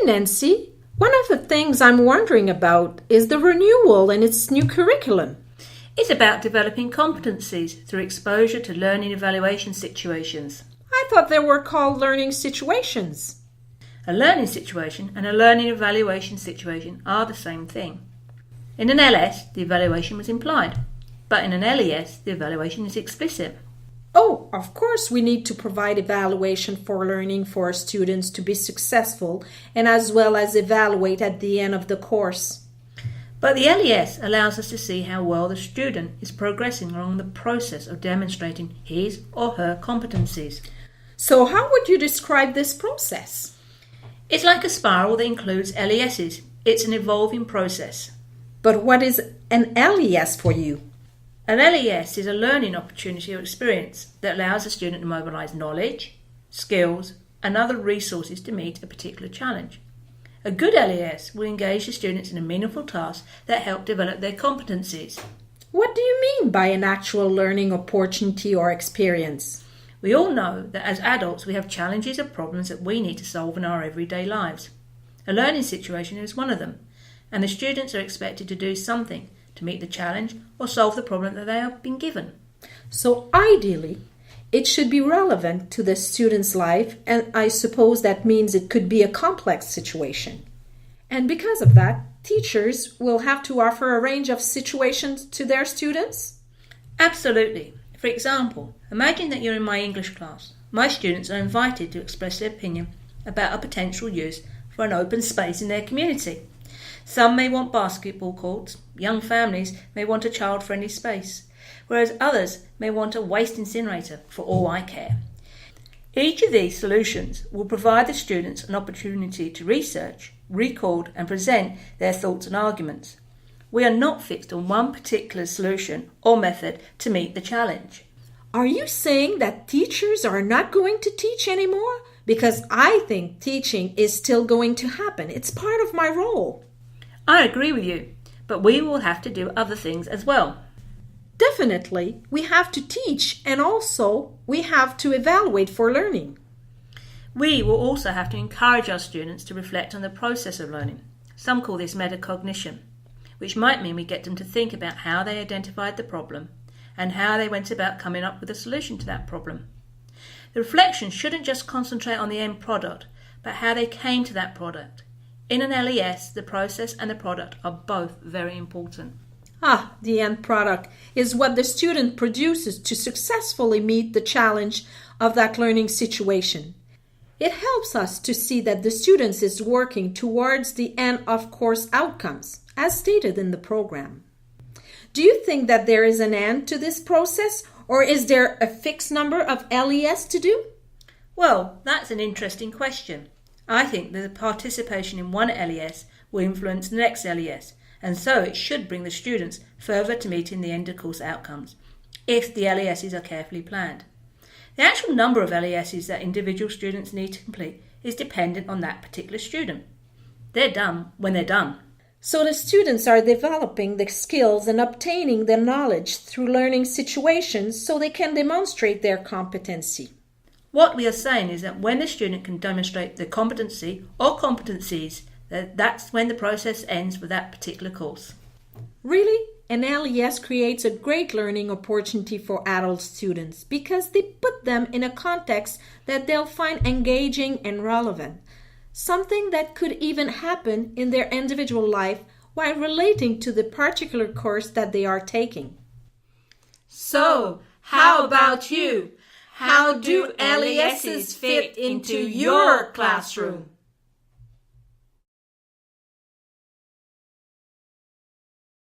Nancy. One of the things I'm wondering about is the renewal and its new curriculum. It's about developing competencies through exposure to learning evaluation situations. I thought they were called learning situations. A learning situation and a learning evaluation situation are the same thing. In an LS, the evaluation was implied, but in an LES, the evaluation is explicit. Oh, of course we need to provide evaluation for learning for our students to be successful and as well as evaluate at the end of the course. But the LES allows us to see how well the student is progressing along the process of demonstrating his or her competencies. So how would you describe this process? It's like a spiral that includes LESs. It's an evolving process. But what is an LES for you? An LES is a learning opportunity or experience that allows a student to mobilise knowledge, skills and other resources to meet a particular challenge. A good LES will engage the students in a meaningful task that help develop their competencies. What do you mean by an actual learning opportunity or experience? We all know that as adults we have challenges or problems that we need to solve in our everyday lives. A learning situation is one of them, and the students are expected to do something to meet the challenge or solve the problem that they have been given. So ideally, it should be relevant to the student's life, and I suppose that means it could be a complex situation. And because of that, teachers will have to offer a range of situations to their students? Absolutely. For example, imagine that you're in my English class. My students are invited to express their opinion about a potential use for an open space in their community. Some may want basketball courts, young families may want a child-friendly space, whereas others may want a waste incinerator for all I care. Each of these solutions will provide the students an opportunity to research, record and present their thoughts and arguments. We are not fixed on one particular solution or method to meet the challenge. Are you saying that teachers are not going to teach anymore? Because I think teaching is still going to happen. It's part of my role. I agree with you, but we will have to do other things as well. Definitely, we have to teach and also we have to evaluate for learning. We will also have to encourage our students to reflect on the process of learning. Some call this metacognition, which might mean we get them to think about how they identified the problem and how they went about coming up with a solution to that problem. The reflection shouldn't just concentrate on the end product, but how they came to that product. In an LES, the process and the product are both very important. The end product is what the student produces to successfully meet the challenge of that learning situation. It helps us to see that the student is working towards the end of course outcomes, as stated in the program. Do you think that there is an end to this process, or is there a fixed number of LES to do? Well, that's an interesting question. I think that the participation in one LES will influence the next LES, and so it should bring the students further to meeting the end of course outcomes, if the LESs are carefully planned. The actual number of LESs that individual students need to complete is dependent on that particular student. They're done when they're done. So the students are developing the skills and obtaining the knowledge through learning situations so they can demonstrate their competency. What we are saying is that when the student can demonstrate the competency or competencies, that's when the process ends for that particular course. Really? An LES creates a great learning opportunity for adult students because they put them in a context that they'll find engaging and relevant. Something that could even happen in their individual life while relating to the particular course that they are taking. So, how about you? How do LESs fit into your classroom?